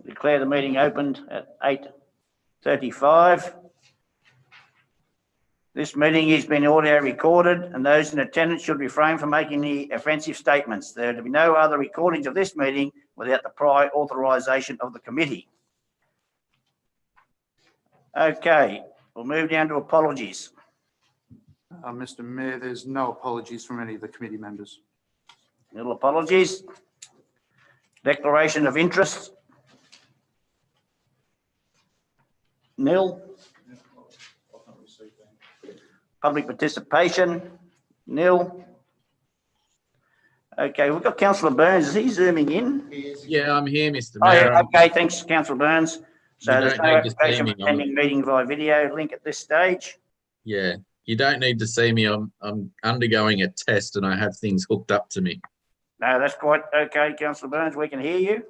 Declare the meeting opened at 8:35. This meeting has been audio recorded, and those in attendance should refrain from making any offensive statements. There are to be no other recordings of this meeting without the prior authorisation of the committee. Okay, we'll move down to apologies. Mr. Mayor, there's no apologies from any of the committee members. Little apologies. Declaration of interest. Nil. Public participation. Nil. Okay, we've got Councillor Burns. Is he zooming in? Yeah, I'm here, Mr. Mayor. Oh, okay, thanks, Councillor Burns. So You there's don't no need to see application me, for attending meeting via video link at this stage. Yeah, you don't need to see me. I'm undergoing a test and I have things hooked up to me. No, that's quite okay, Councillor Burns. We can hear you.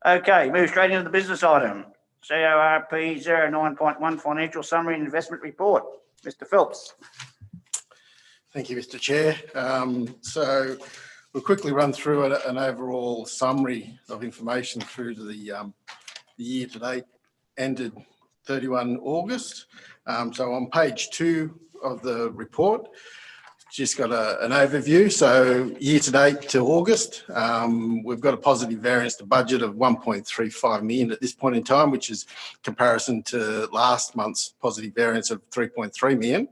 Okay, move straight into the business item. CORP 09.1 Financial Summary and Investment Report. Mr. Phelps. Thank you, Mr. Chair. So we'll quickly run through an overall summary of information through to the year to date ended 31 August. So on page 2 of the report, just got an overview. So year to date to August, we've got a positive variance to budget of 1.35 million at this point in time, which is comparison to last month's positive variance of 3.3 million.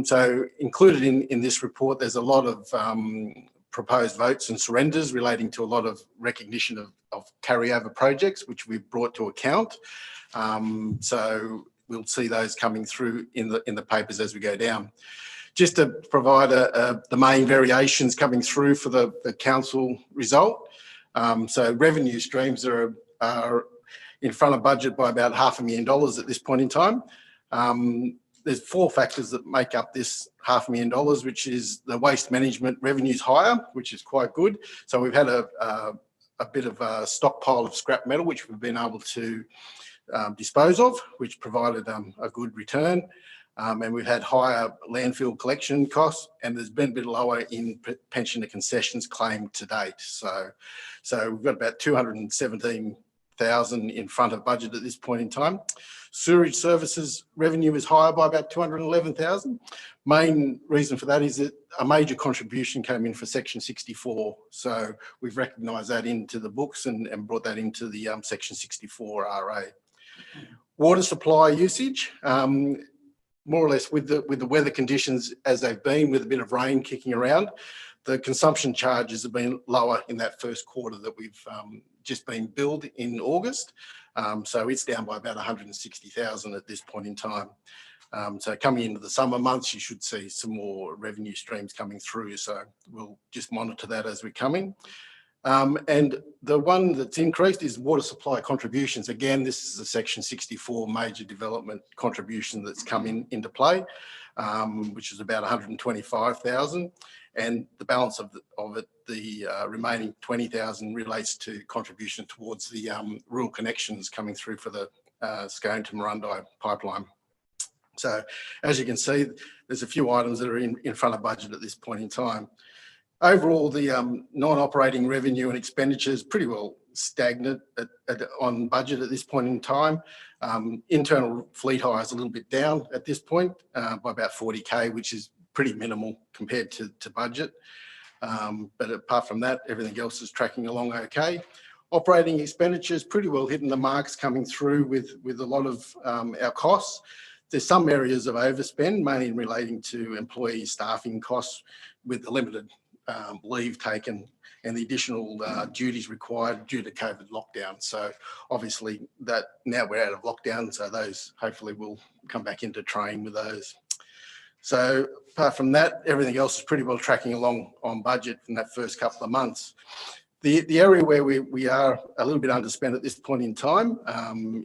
So included in this report, there's a lot of proposed votes and surrenders relating to a lot of recognition of carryover projects, which we've brought to account. So we'll see those coming through in the papers as we go down. Just to provide the main variations coming through for the council result. So revenue streams are in front of budget by about $500,000 at this point in time. There's 4 factors that make up this $500,000, which is the waste management revenues higher, which is quite good. So we've had a bit of a stockpile of scrap metal, which we've been able to dispose of, which provided a good return. And we've had higher landfill collection costs, and there's been a bit lower in pensioner concessions claimed to date. So we've got about 217,000 in front of budget at this point in time. Sewerage services revenue is higher by about 211,000. Main reason for that is that a major contribution came in for Section 64. So we've recognised that into the books and brought that into the Section 64 RA. Water supply usage. More or less with the weather conditions as they've been, with a bit of rain kicking around, the consumption charges have been lower in that first quarter that we've just been billed in August. So it's down by about 160,000 at this point in time. So coming into the summer months, you should see some more revenue streams coming through. So we'll just monitor that as we come in. And the one that's increased is water supply contributions. Again, this is a Section 64 major development contribution that's come into play, which is about 125,000. And the balance of it, the remaining 20,000 relates to contribution towards the rural connections coming through for the Scone to Murrundi pipeline. So as you can see, there's a few items that are in front of budget at this point in time. Overall, the non-operating revenue and expenditure is pretty well stagnant on budget at this point in time. Internal fleet hire is a little bit down at this point by about 40K, which is pretty minimal compared to budget. But apart from that, everything else is tracking along okay. Operating expenditures pretty well hitting the marks coming through with a lot of our costs. There's some areas of overspend, mainly relating to employee staffing costs with the limited leave taken and the additional duties required due to COVID lockdown. So obviously that now we're out of lockdown, so those hopefully will come back into train with those. So apart from that, everything else is pretty well tracking along on budget in that first couple of months. The area where we are a little bit underspent at this point in time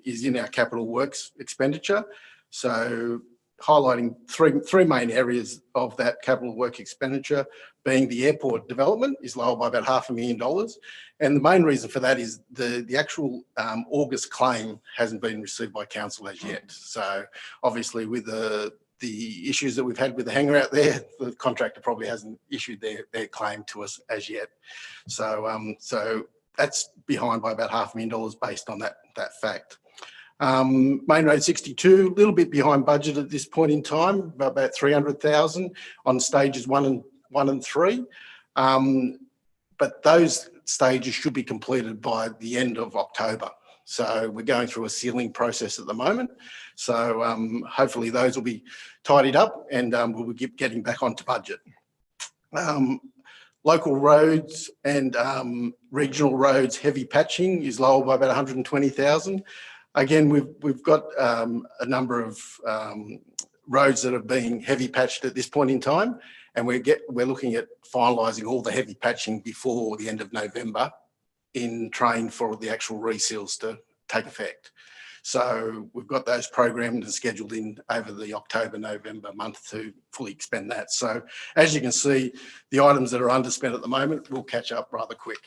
is in our capital works expenditure. So highlighting three main areas of that capital work expenditure, being the airport development is lower by about $500,000. And the main reason for that is the actual August claim hasn't been received by council as yet. So obviously with the issues that we've had with the hangar out there, the contractor probably hasn't issued their claim to us as yet. So that's behind by about $500,000 based on that fact. Main Road 62, a little bit behind budget at this point in time, about 300,000 on stages 1 and 3. But those stages should be completed by the end of October. So we're going through a sealing process at the moment. So hopefully those will be tidied up and we'll be getting back onto budget. Local roads and regional roads heavy patching is lower by about 120,000. Again, we've got a number of roads that are being heavy patched at this point in time, and we're looking at finalising all the heavy patching before the end of November in train for the actual reseals to take effect. So we've got those programmed and scheduled in over the October-November month to fully expend that. So as you can see, the items that are underspent at the moment will catch up rather quick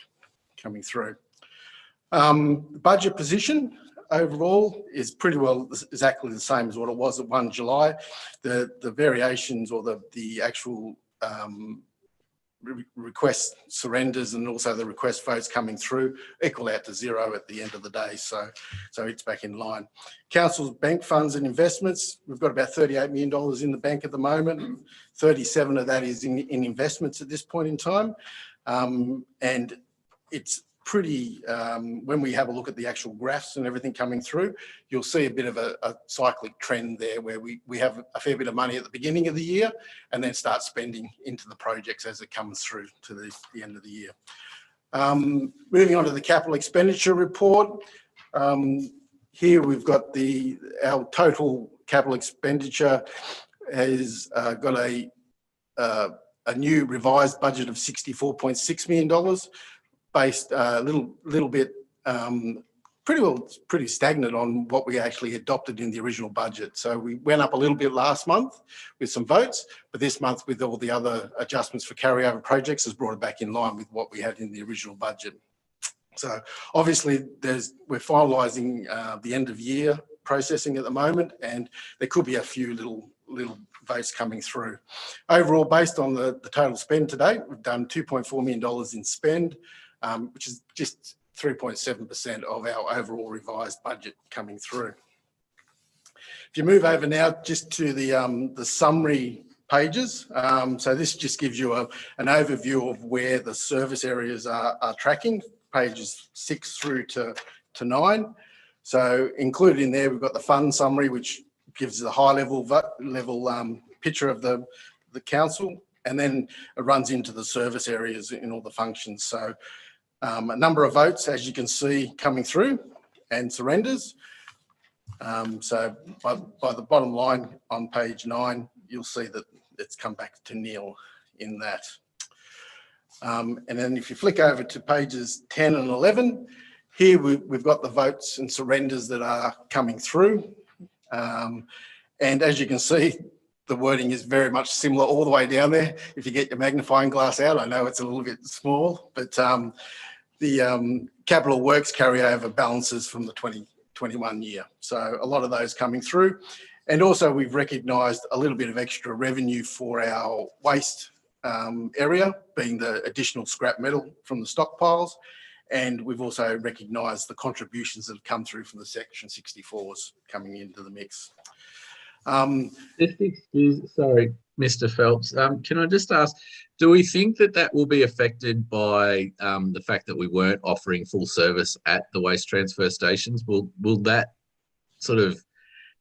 coming through. The budget position overall is pretty well exactly the same as what it was at 1 July. The variations or the actual request surrenders and also the request votes coming through equal out to zero at the end of the day. So it's back in line. Council's bank funds and investments, we've got about $38 million in the bank at the moment. 37 of that is in investments at this point in time. And it's pretty, when we have a look at the actual graphs and everything coming through, you'll see a bit of a cyclic trend there where we have a fair bit of money at the beginning of the year and then start spending into the projects as it comes through to the end of the year. Moving on to the capital expenditure report. Here we've got our total capital expenditure has got a new revised budget of $64.6 million. Based a little bit, pretty stagnant on what we actually adopted in the original budget. So we went up a little bit last month with some votes, but this month with all the other adjustments for carryover projects has brought it back in line with what we had in the original budget. So obviously we're finalising the end of year processing at the moment, and there could be a few little votes coming through. Overall, based on the total spend to date, we've done $2.4 million in spend, which is just 3.7% of our overall revised budget coming through. If you move over now just to the summary pages, so this just gives you an overview of where the service areas are tracking, pages 6 through to 9. So included in there, we've got the fund summary, which gives the high level picture of the council, and then it runs into the service areas in all the functions. So a number of votes, as you can see, coming through and surrenders. So by the bottom line on page 9, you'll see that it's come back to nil in that. And then if you flick over to pages 10 and 11, here we've got the votes and surrenders that are coming through. And as you can see, the wording is very much similar all the way down there. If you get your magnifying glass out, I know it's a little bit small, but the capital works carryover balances from the 2021 year. So a lot of those coming through. And also we've recognised a little bit of extra revenue for our waste area, being the additional scrap metal from the stockpiles. And we've also recognised the contributions that have come through from the Section 64s coming into the mix. Just excuse, sorry, Mr. Phelps. Can I just ask, do we think that will be affected by the fact that we weren't offering full service at the waste transfer stations? Will that sort of,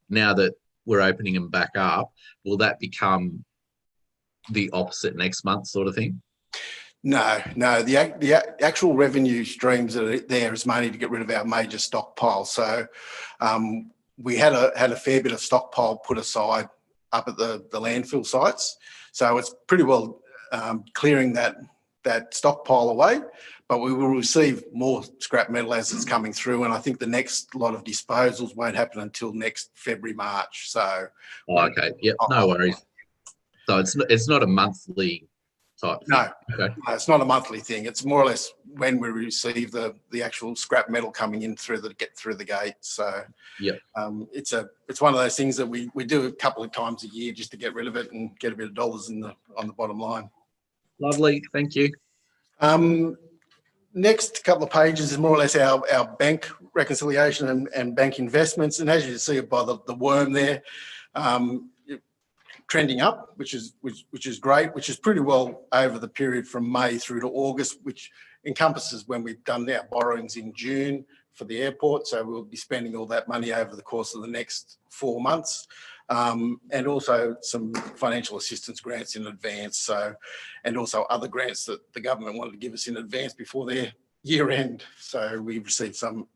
now that we're opening them back up, will that become the opposite next month sort of thing? No. The actual revenue streams that are there is mainly to get rid of our major stockpile. So we had a fair bit of stockpile put aside up at the landfill sites. So it's pretty well clearing that stockpile away, but we will receive more scrap metal as it's coming through. And I think the next lot of disposals won't happen until next February, March. So. Okay. Yep. No worries. So it's not a monthly type thing. No, okay. No, it's not a monthly thing. It's more or less when we receive the actual scrap metal coming in get through the gate. So yeah, it's one of those things that we do a couple of times a year just to get rid of it and get a bit of dollars on the bottom line. Lovely, thank you. Next couple of pages is more or less our bank reconciliation and bank investments. And as you see by the worm there, trending up, which is great, which is pretty well over the period from May through to August, which encompasses when we've done our borrowings in June for the airport. So we'll be spending all that money over the course of the next 4 months. And also some financial assistance grants in advance. So, and also other grants that the government wanted to give us in advance before their year end. So we received some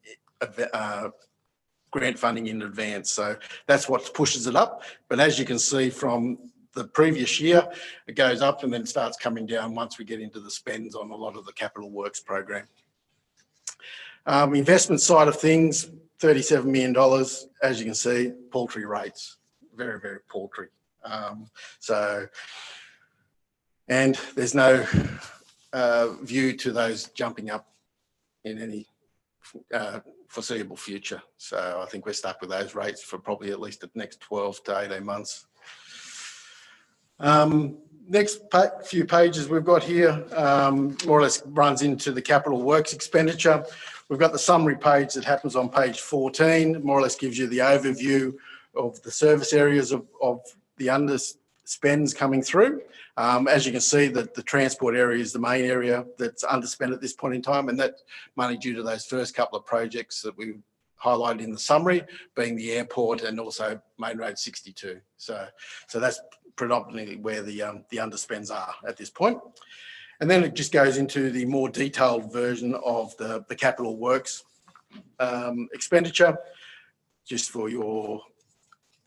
grant funding in advance. So that's what pushes it up. But as you can see from the previous year, it goes up and then starts coming down once we get into the spends on a lot of the capital works program. Investment side of things, $37 million, as you can see, paltry rates, very, very paltry. And there's no view to those jumping up in any foreseeable future. So I think we're stuck with those rates for probably at least the next 12 to 18 months. Next few pages we've got here more or less runs into the capital works expenditure. We've got the summary page that happens on page 14, more or less gives you the overview of the service areas of the underspends coming through. As you can see, that the transport area is the main area that's underspent at this point in time, and that money due to those first couple of projects that we highlighted in the summary, being the airport and also Main Road 62. So that's predominantly where the underspends are at this point. And then it just goes into the more detailed version of the capital works expenditure, just for your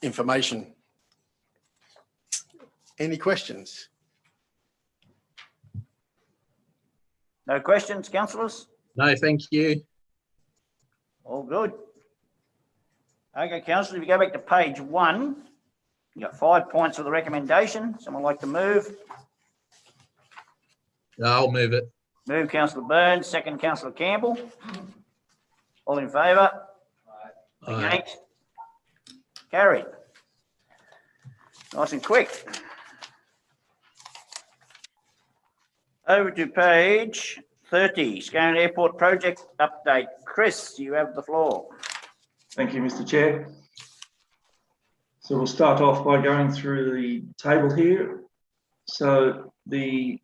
information. Any questions? No questions, councillors? No, thank you. All good. Okay, councillors, if you go back to page 1, you've got 5 points for the recommendation. Someone like to move? I'll move it. Move councillor Burns, second councillor Campbell. All in favour? Aye. Against? Carried. Nice and quick. Over to page 30, Scone Airport project update. Chris, you have the floor. Thank you, Mr. Chair. So we'll start off by going through the table here. So the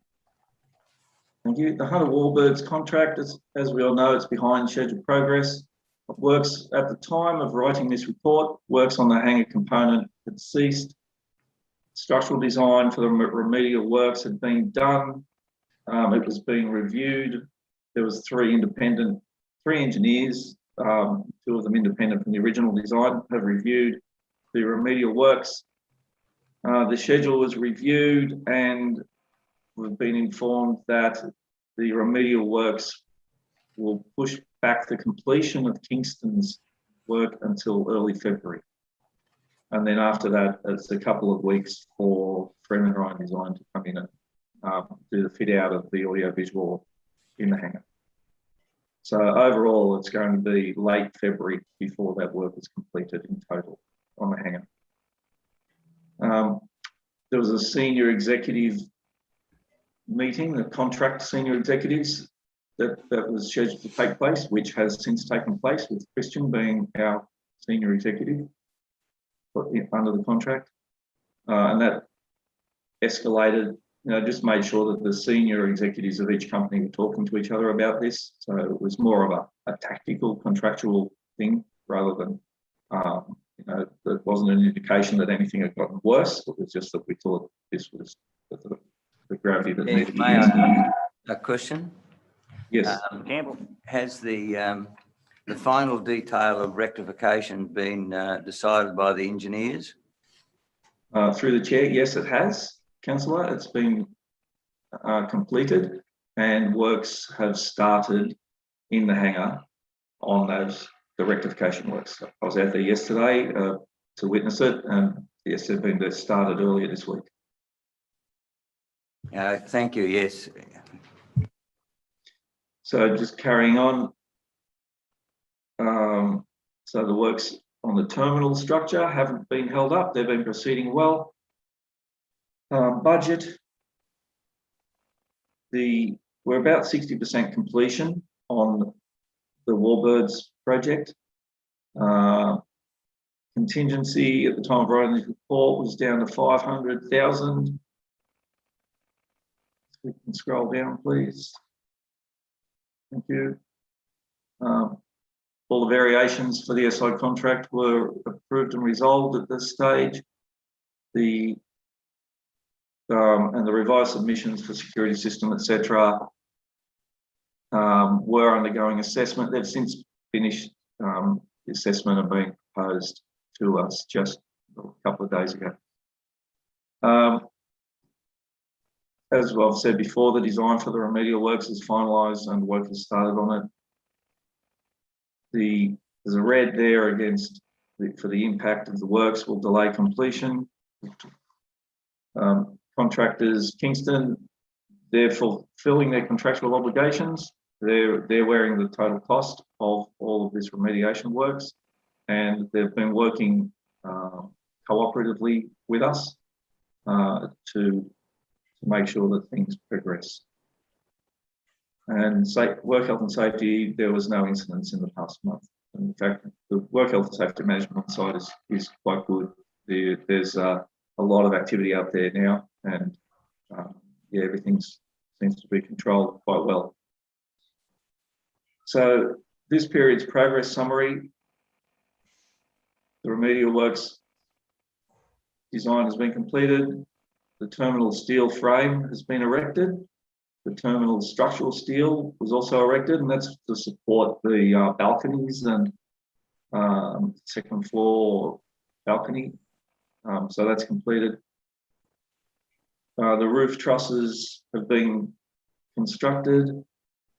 Hunter Warbirds contract, as we all know, it's behind scheduled progress. Works at the time of writing this report, works on the hangar component had ceased. Structural design for the remedial works had been done. It was being reviewed. There was three engineers, 2 of them independent from the original design, have reviewed the remedial works. The schedule was reviewed and we've been informed that the remedial works will push back the completion of Kingston's work until early February. And then after that, it's a couple of weeks for Freeman Ryan Design to come in and do the fit out of the audio visual in the hangar. So overall, it's going to be late February before that work is completed in total on the hangar. There was a senior executive meeting, the contract senior executives that was scheduled to take place, which has since taken place, with Christian being our senior executive under the contract. And that escalated, just made sure that the senior executives of each company were talking to each other about this. So it was more of a tactical contractual thing rather than, there wasn't an indication that anything had gotten worse. It was just that we thought this was the gravity that needed to be. May I ask a question? Yes. Campbell. Has the final detail of rectification been decided by the engineers? Through the chair, yes, it has, Councillor. It's been completed and works have started in the hangar on the rectification works. I was out there yesterday to witness it, and yes, they've been started earlier this week. Thank you, yes. So just carrying on. So the works on the terminal structure haven't been held up. They've been proceeding well. Budget. The we're about 60% completion on the Warbirds project. Contingency at the time of writing the report was down to 500,000. We can scroll down, please. Thank you. All the variations for the SI contract were approved and resolved at this stage. And the revised submissions for security system, etc., were undergoing assessment. They've since finished the assessment and been proposed to us just a couple of days ago. As I've said before, the design for the remedial works is finalised and work has started on it. There's a red there against for the impact of the works will delay completion. Contractors, Kingston, they're fulfilling their contractual obligations. They're wearing the total cost of all of this remediation works, and they've been working cooperatively with us to make sure that things progress. And work health and safety, there was no incidents in the past month. In fact, the work health and safety management on site is quite good. There's a lot of activity out there now, and yeah, everything seems to be controlled quite well. So this period's progress summary: the remedial works design has been completed. The terminal steel frame has been erected. The terminal structural steel was also erected, and that's to support the balconies and second floor balcony. So that's completed. The roof trusses have been constructed.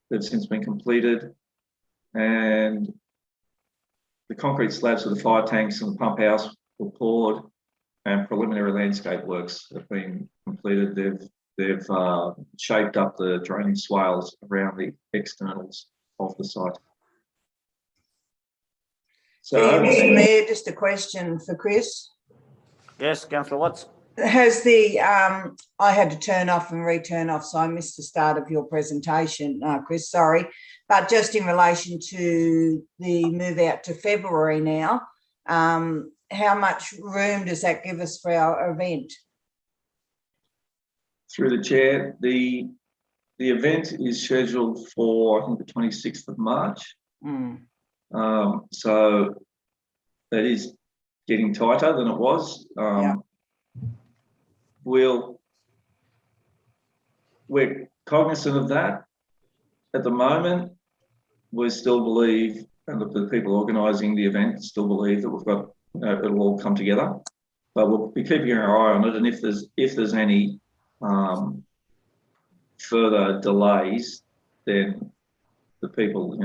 They've since been completed. And the concrete slabs for the fire tanks and the pump house were poured, and preliminary landscape works have been completed. They've shaped up the drainage swales around the externals of the site. So, Mr. Mayor, just a question for Chris. Yes, Councillor Watts. Has the, I had to turn off and return off, so I missed the start of your presentation, Chris, sorry. But just in relation to the move out to February now, how much room does that give us for our event? Through the chair, the event is scheduled for, I think, the 26th of March. So that is getting tighter than it was. Yeah. We're cognizant of that. At the moment, we still believe, and the people organising the event still believe that we've got, it'll all come together. But we'll be keeping our eye on it, and if there's any further delays, then the people,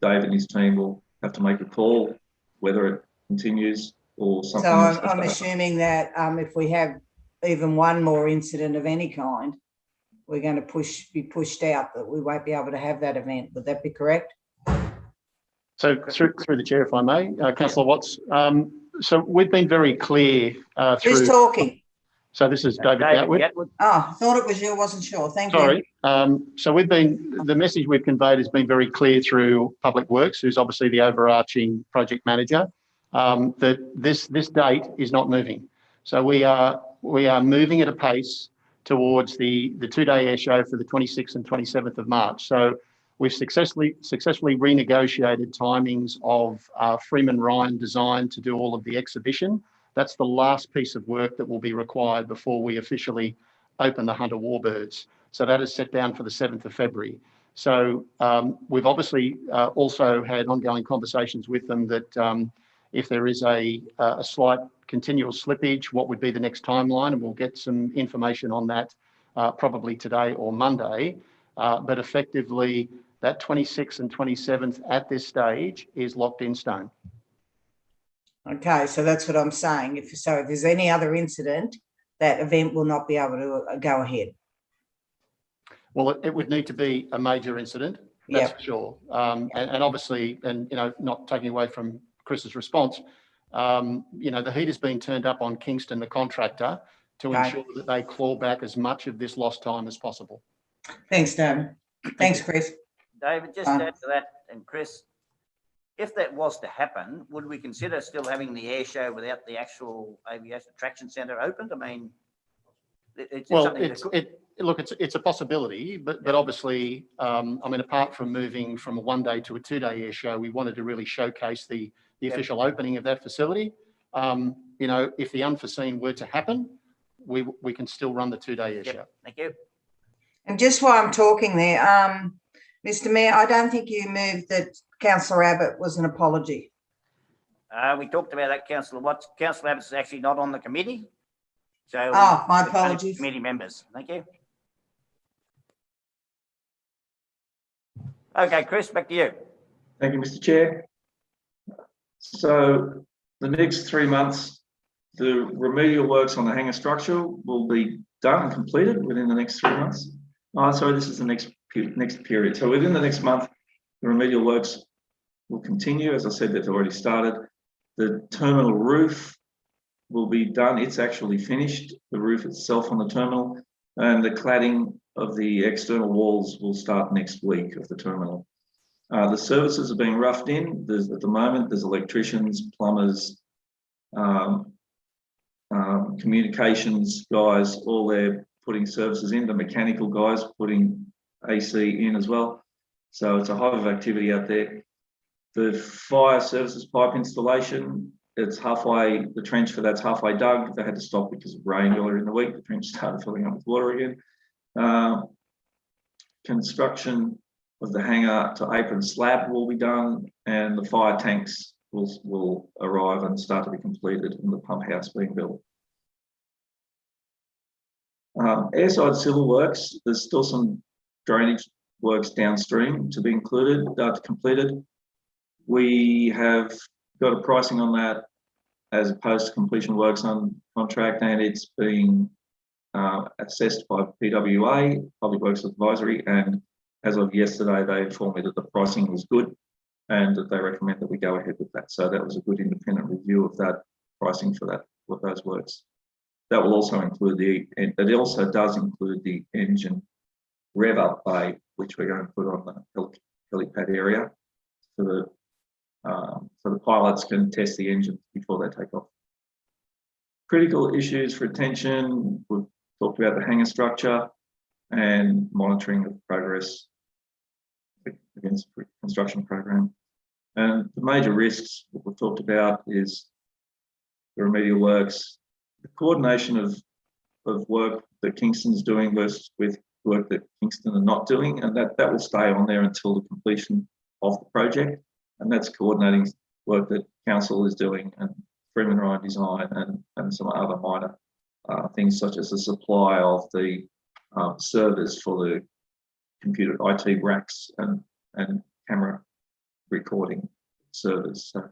Dave and his team will have to make a call whether it continues or something. So I'm assuming that if we have even one more incident of any kind, we're going to be pushed out, that we won't be able to have that event. Would that be correct? So through the chair, if I may, Councillor Watts. So we've been very clear through. Who's talking? So this is David Gatwood. Oh, I thought it was you. Wasn't sure. Thank you. Sorry. So the message we've conveyed has been very clear through Public Works, who's obviously the overarching project manager, that this date is not moving. So we are moving at a pace towards the two-day air show for the 26th and 27th of March. So we've successfully renegotiated timings of Freeman Ryan Design to do all of the exhibition. That's the last piece of work that will be required before we officially open the Hunter Warbirds. So that is set down for the 7th of February. So we've obviously also had ongoing conversations with them that if there is a slight continual slippage, what would be the next timeline, and we'll get some information on that probably today or Monday. But effectively, that 26th and 27th at this stage is locked in stone. Okay, so that's what I'm saying. If there's any other incident, that event will not be able to go ahead. Well, it would need to be a major incident, that's for sure. And obviously, not taking away from Chris's response, the heat has been turned up on Kingston, the contractor, to ensure that they claw back as much of this lost time as possible. Thanks, David. Thanks, Chris. David, just add to that, and Chris, if that was to happen, would we consider still having the air show without the actual aviation attraction centre opened? I mean, it's Well, something that could. look, it's a possibility, but obviously, I mean, apart from moving from a 1-day to a 2-day air show, we wanted to really showcase the official opening of that facility. You know, if the unforeseen were to happen, we can still run the 2-day air show. Thank you. And just while I'm talking there, Mr. Mayor, I don't think you moved that Councillor Abbott was an apology. We talked about that, Councillor Watts. Councillor Abbott's actually not on the committee. So. Oh, my only apologies. Committee members. Thank you. Okay, Chris, back to you. Thank you, Mr. Chair. So the next 3 months, the remedial works on the hangar structure will be done and completed within the next 3 months. Oh, sorry, this is the next period. So within the next month, the remedial works will continue. As I said, they've already started. The terminal roof will be done. It's actually finished, the roof itself on the terminal, and the cladding of the external walls will start next week of the terminal. The services are being roughed in. At the moment, there's electricians, plumbers, communications guys, all there putting services in, the mechanical guys putting AC in as well. So it's a hive of activity out there. The fire services pipe installation, it's halfway, the trench for that's halfway dug. They had to stop because of rain earlier in the week. The trench started filling up with water again. Construction of the hangar to apron slab will be done, and the fire tanks will arrive and start to be completed, and the pump house being built. Airside civil works, there's still some drainage works downstream to be completed. We have got a pricing on that as opposed to completion works on contract, and it's being assessed by PWA, Public Works Advisory, and as of yesterday, they informed me that the pricing was good and that they recommend that we go ahead with that. So that was a good independent review of that pricing for those works. That will also include it also does include the engine rev up bay, which we're going to put on the helipad area so the pilots can test the engine before they take off. Critical issues for attention, we've talked about the hangar structure and monitoring of progress against the construction program. And the major risks that we've talked about is the remedial works, the coordination of work that Kingston's doing versus with work that Kingston are not doing, and that will stay on there until the completion of the project. And that's coordinating work that council is doing and Freeman Ryan Design and some other minor things such as the supply of the servers for the computer IT racks and camera recording servers. So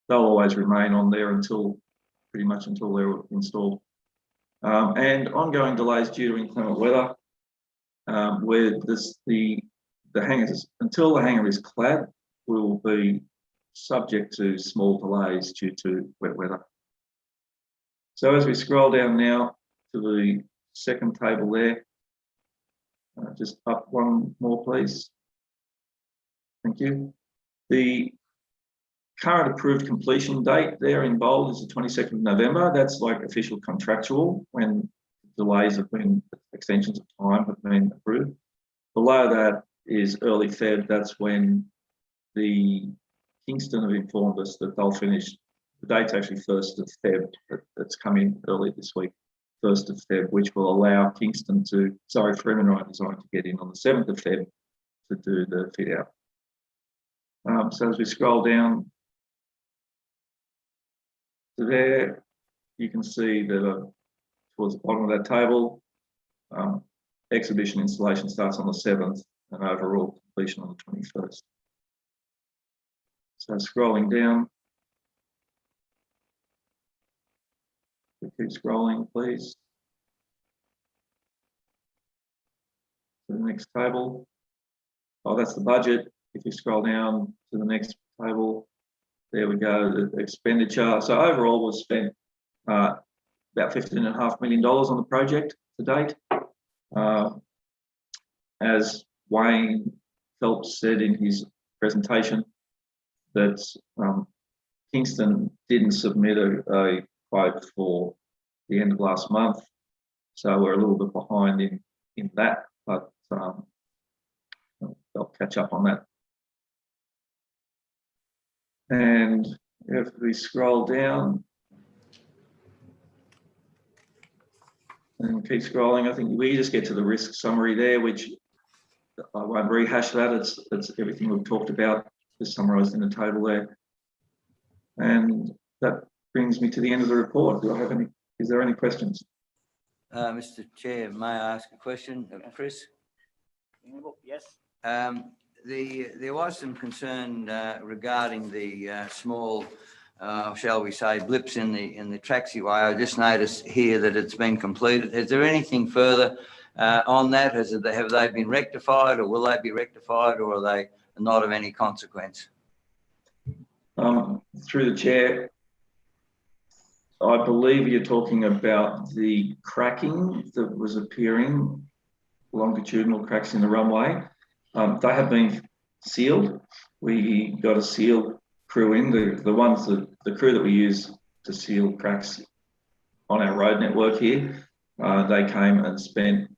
they'll always remain on there pretty much until they're installed. And ongoing delays due to inclement weather, where the hangars, until the hangar is clad, will be subject to small delays due to wet weather. So as we scroll down now to the second table there, just up one more, please. Thank you. The current approved completion date there in bold is the 22nd of November. That's like official contractual when delays have been, extensions of time have been approved. Below that is early Feb. That's when the Kingston have informed us that they'll finish. The date's actually 1st of Feb. That's coming early this week, 1st of Feb, which will allow Kingston Freeman Ryan Design to get in on the 7th of Feb to do the fit out. So as we scroll down to there, you can see that towards the bottom of that table, exhibition installation starts on the 7th and overall completion on the 21st. So scrolling down, we keep scrolling, please. To the next table. Oh, that's the budget. If you scroll down to the next table, there we go, the expenditure. So overall, we've spent about $15.5 million on the project to date. as Wayne Phelps said in his presentation, that Kingston didn't submit a quote for the end of last month, so we're a little bit behind in that, but they'll catch up on that. And if we scroll down and keep scrolling, I think we just get to the risk summary there, which I won't rehash that. It's everything we've talked about, just summarised in the table there. And that brings me to the end of the report. Do I have any? Is there any questions? Mr. Chair, may I ask a question of Chris? Yes. There was some concern regarding the small, shall we say, blips in the taxiway. I just noticed here that it's been completed. Is there anything further on that? Have they been rectified, or will they be rectified, or are they not of any consequence? Through the chair, I believe you're talking about the cracking that was appearing, longitudinal cracks in the runway. They have been sealed. We got a seal crew in, the crew that we use to seal cracks on our road network here. They came and spent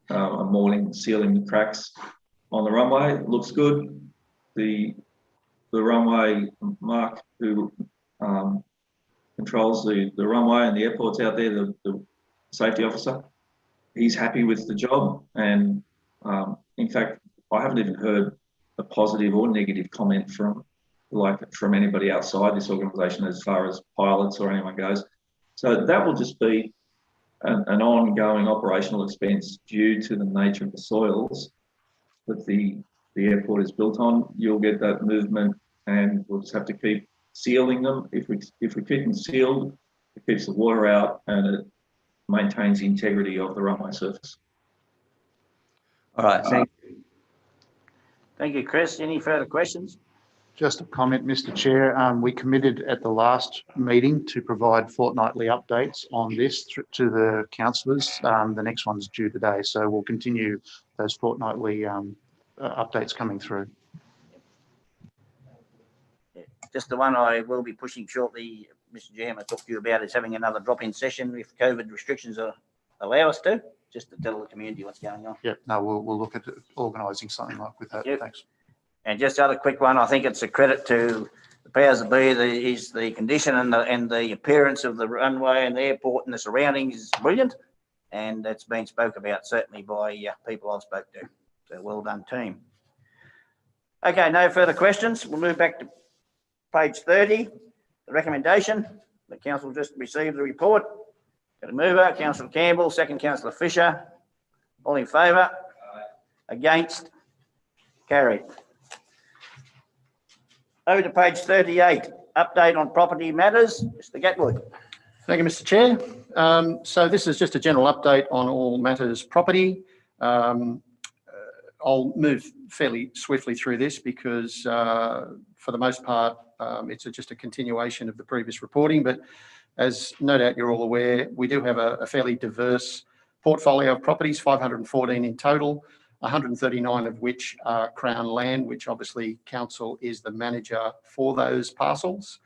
a morning sealing the cracks on the runway. It looks good. The runway, Mark, who controls the runway and the airports out there, the safety officer, he's happy with the job. And in fact, I haven't even heard a positive or negative comment from anybody outside this organisation as far as pilots or anyone goes. So that will just be an ongoing operational expense due to the nature of the soils that the airport is built on. You'll get that movement, and we'll just have to keep sealing them. If we keep them sealed, it keeps the water out and it maintains the integrity of the runway surface. All right, thank you. Thank you, Chris. Any further questions? Just a comment, Mr. Chair. We committed at the last meeting to provide fortnightly updates on this to the councillors. The next one's due today, so we'll continue those fortnightly updates coming through. Just the one I will be pushing shortly, Mr. Chairman, I talked to you about, is having another drop-in session if COVID restrictions allow us to, just to tell the community what's going on. Yeah, no, we'll look at organising something like with that. Yep. Thanks. And just the other quick one, I think it's a credit to the powers that be, is the condition and the appearance of the runway and the airport and the surroundings is brilliant. And that's been spoke about certainly by people I've spoke to. So well done, team. Okay, no further questions. We'll move back to page 30, the recommendation. The council just received the report. Got a mover, Councillor Campbell, second Councillor Fisher. All in favour? Against? Carried. Over to page 38, update on property matters. Mr. Gatwood. Thank you, Mr. Chair. So this is just a general update on all matters property. I'll move fairly swiftly through this because for the most part, it's just a continuation of the previous reporting. But as no doubt you're all aware, we do have a fairly diverse portfolio of properties, 514 in total, 139 of which are Crown land, which obviously council is the manager for those parcels.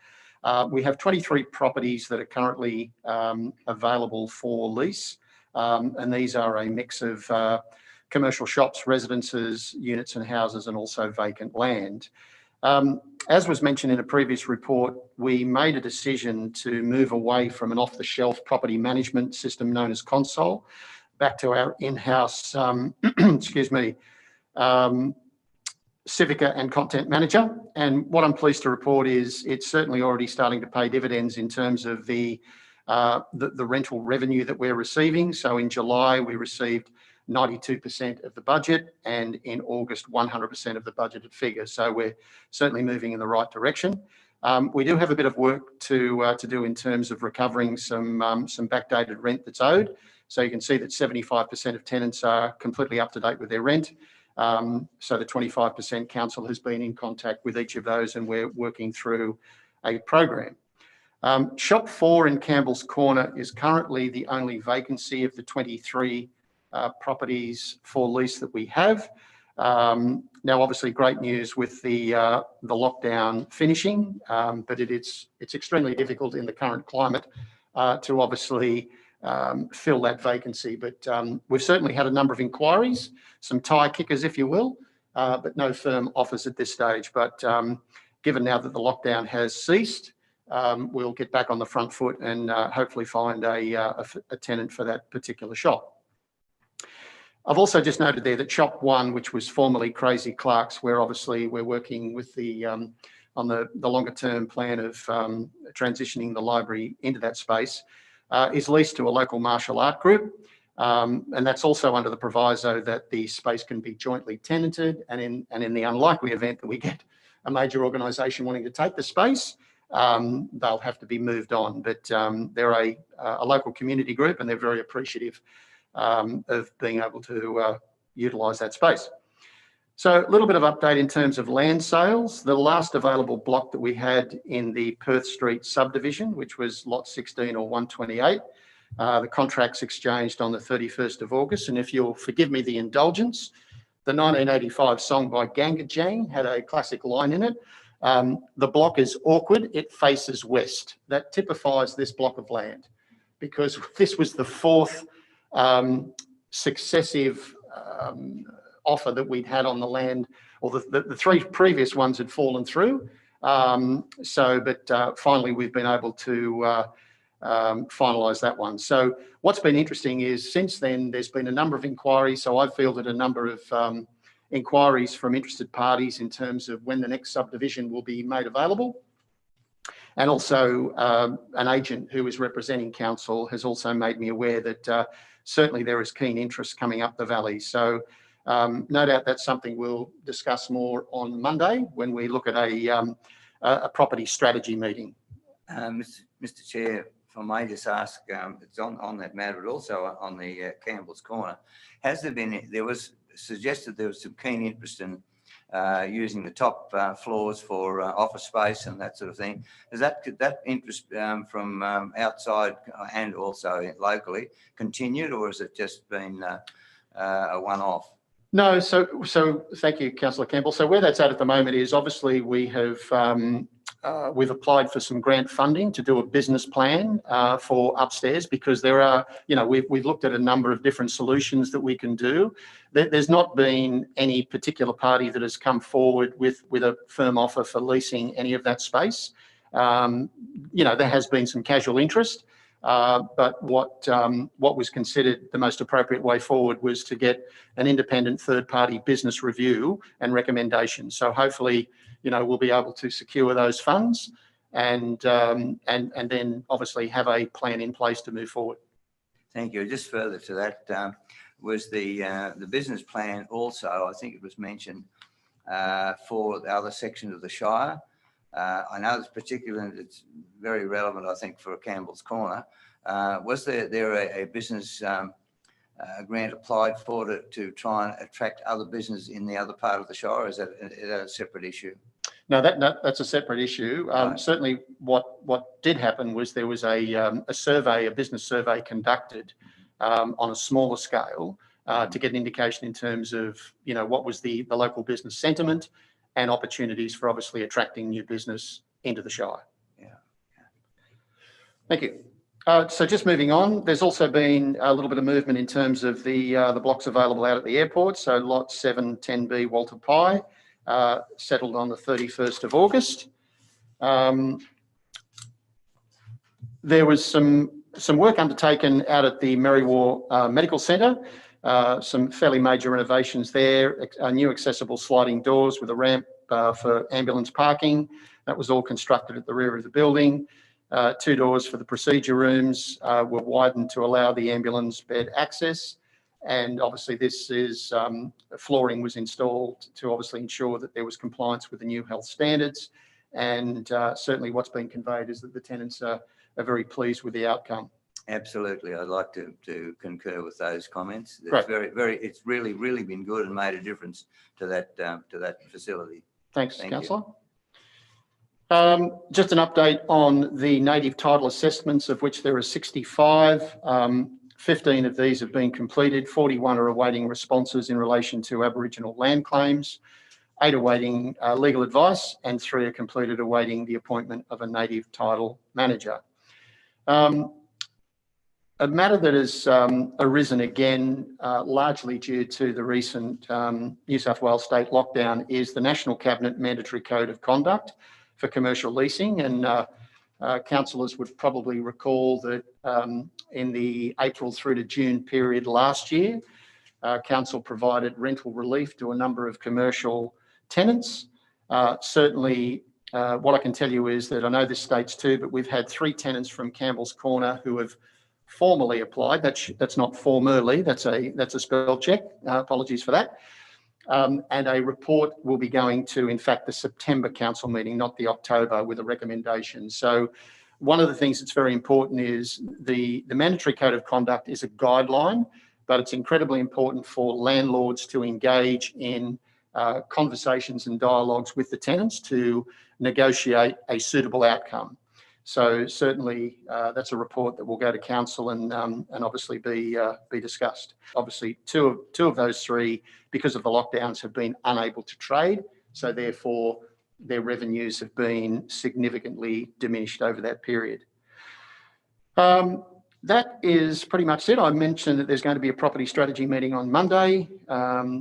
We have 23 properties that are currently available for lease, and these are a mix of commercial shops, residences, units and houses, and also vacant land. As was mentioned in a previous report, we made a decision to move away from an off-the-shelf property management system known as Console back to our in-house, Civica and Content Manager. And what I'm pleased to report is it's certainly already starting to pay dividends in terms of the rental revenue that we're receiving. So in July, we received 92% of the budget, and in August, 100% of the budgeted figure. So we're certainly moving in the right direction. We do have a bit of work to do in terms of recovering some backdated rent that's owed. So you can see that 75% of tenants are completely up to date with their rent. So the 25% council has been in contact with each of those, and we're working through a program. Shop 4 in Campbell's Corner is currently the only vacancy of the 23 properties for lease that we have. Now, obviously, great news with the lockdown finishing, but it's extremely difficult in the current climate to obviously fill that vacancy. But we've certainly had a number of inquiries, some tire kickers, if you will, but no firm offers at this stage. But given now that the lockdown has ceased, we'll get back on the front foot and hopefully find a tenant for that particular shop. I've also just noted there that Shop 1, which was formerly Crazy Clark's, where obviously we're working with the on the longer term plan of transitioning the library into that space, is leased to a local martial art group. And that's also under the proviso that the space can be jointly tenanted, and in the unlikely event that we get a major organisation wanting to take the space, they'll have to be moved on. But they're a local community group, and they're very appreciative of being able to utilise that space. So a little bit of update in terms of land sales. The last available block that we had in the Perth Street subdivision, which was lot 16 or 128, the contracts exchanged on the 31st of August. And if you'll forgive me the indulgence, the 1985 song by Ganga Jang had a classic line in it. The block is awkward, it faces west. That typifies this block of land, because this was the fourth successive offer that we'd had on the land, or the three previous ones had fallen through. But finally we've been able to finalise that one. So what's been interesting is since then there's been a number of inquiries. So I've fielded a number of inquiries from interested parties in terms of when the next subdivision will be made available. And also an agent who is representing council has also made me aware that certainly there is keen interest coming up the valley. So no doubt that's something we'll discuss more on Monday when we look at a property strategy meeting. Mr. Chair, if I may just ask, it's on that matter, but also on the Campbell's Corner, has there was suggested there was some keen interest in using the top floors for office space and that sort of thing. Has that interest from outside and also locally continued, or has it just been a one-off? No, so thank you, Councillor Campbell. So where that's at the moment is obviously we have we've applied for some grant funding to do a business plan for upstairs, because there are, we've looked at a number of different solutions that we can do. There's not been any particular party that has come forward with a firm offer for leasing any of that space. There has been some casual interest, but what was considered the most appropriate way forward was to get an independent third-party business review and recommendation. So hopefully, we'll be able to secure those funds and then obviously have a plan in place to move forward. Thank you. Just further to that, was the business plan also, I think it was mentioned, for the other sections of the Shire. I know it's particularly, it's very relevant, I think, for Campbell's Corner. Was there a business grant applied for to try and attract other business in the other part of the Shire? Or is that a separate issue? No, that's a separate issue. Right. Certainly what did happen was there was a business survey conducted on a smaller scale to get an indication in terms of, what was the local business sentiment and opportunities for obviously attracting new business into the Shire. Yeah. Thank you. So just moving on, there's also been a little bit of movement in terms of the blocks available out at the airport. So lot 7, 10B, Walter Pye, settled on the 31st of August. There was some work undertaken out at the Merriwar Medical Centre. Some fairly major renovations there, new accessible sliding doors with a ramp for ambulance parking. That was all constructed at the rear of the building. 2 doors for the procedure rooms were widened to allow the ambulance bed access. And obviously this is, flooring was installed to obviously ensure that there was compliance with the new health standards. And certainly what's been conveyed is that the tenants are very pleased with the outcome. Absolutely. I'd like to concur with those comments. It's Great. it's really been good and made a difference to that facility. Thanks, Thank Councillor. Just an update on the native title assessments, of which there are 65. 15 of these have been completed, 41 are awaiting responses in relation to Aboriginal land claims, 8 awaiting legal advice, and 3 are completed awaiting the appointment of a native title manager. A matter that has arisen again, largely due to the recent New South Wales state lockdown, is the National Cabinet Mandatory Code of Conduct for commercial leasing. And councillors would probably recall that in the April through to June period last year, council provided rental relief to a number of commercial tenants. Certainly, what I can tell you is that I know this states too, but we've had 3 tenants from Campbell's Corner who have formally applied. That's not formally, that's a spell check. Apologies for that. And a report will be going to, in fact, the September council meeting, not the October, with a recommendation. So one of the things that's very important is the mandatory code of conduct is a guideline, but it's incredibly important for landlords to engage in conversations and dialogues with the tenants to negotiate a suitable outcome. So certainly that's a report that will go to council and obviously be discussed. Obviously, two of those 3, because of the lockdowns, have been unable to trade. So therefore, their revenues have been significantly diminished over that period. That is pretty much it. I mentioned that there's going to be a property strategy meeting on Monday.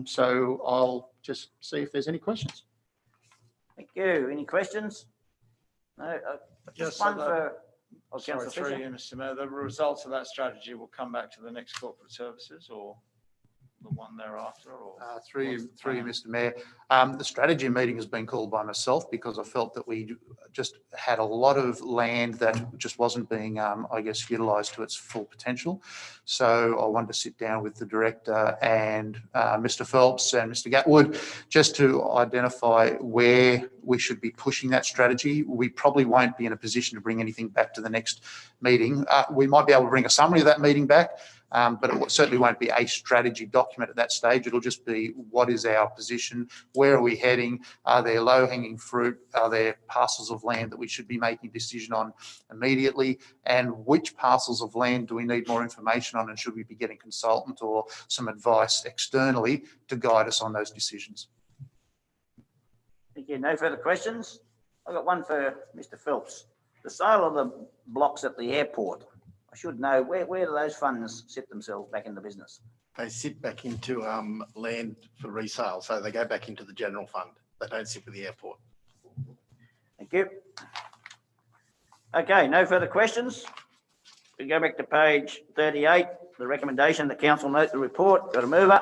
So I'll just see if there's any questions. Thank you. Any questions? No. Just one for. Sorry, through you, Mr. Mayor. The results of that strategy will come back to the next corporate services or the one thereafter, or Through you, Mr. Mayor. The strategy meeting has been called by myself because I felt that we just had a lot of land that just wasn't being, I guess, utilised to its full potential. So I wanted to sit down with the director and Mr. Phelps and Mr. Gatwood just to identify where we should be pushing that strategy. We probably won't be in a position to bring anything back to the next meeting. We might be able to bring a summary of that meeting back. But it certainly won't be a strategy document at that stage. It'll just be what is our position, where are we heading, are there low-hanging fruit, are there parcels of land that we should be making a decision on immediately, and which parcels of land do we need more information on, and should we be getting consultant or some advice externally to guide us on those decisions. Thank you. No further questions? I've got one for Mr. Phelps. The sale of the blocks at the airport. I should know, where do those funds sit themselves back in the business? They sit back into land for resale. So they go back into the general fund. They don't sit with the airport. Thank you. Okay, no further questions. We go back to page 38, the recommendation that council note the report. Got a mover.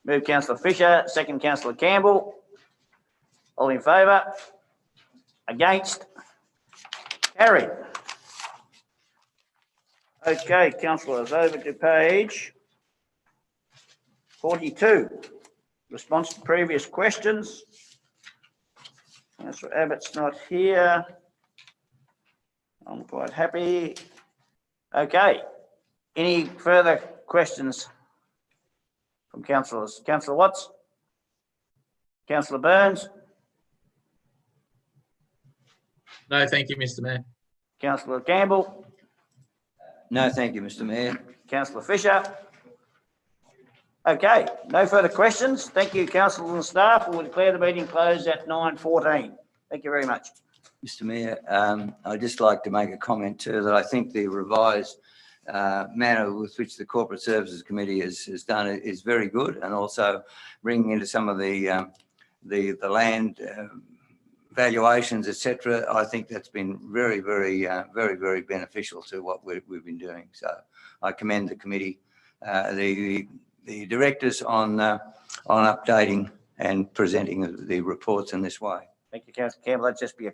Move councillor Fisher, second councillor Campbell. All in favour? Against? Carried. Okay, councillors, over to page 42. Response to previous questions. Councillor Abbott's not here. I'm quite happy. Okay. Any further questions from councillors? Councillor Watts? Councillor Burns? No, thank you, Mr. Mayor. Councillor Campbell? No, thank you, Mr. Mayor. Councillor Fisher? Okay, no further questions. Thank you, councillors and staff. We'll declare the meeting closed at 9:14. Thank you very much. Mr. Mayor, I'd just like to make a comment too, that I think the revised manner with which the Corporate Services Committee has done it is very good, and also bringing into some of the land valuations, etc. I think that's been very, very beneficial to what we've been doing. So I commend the committee, the directors on updating and presenting the reports in this way. Thank you, councillor Campbell. That'd just be a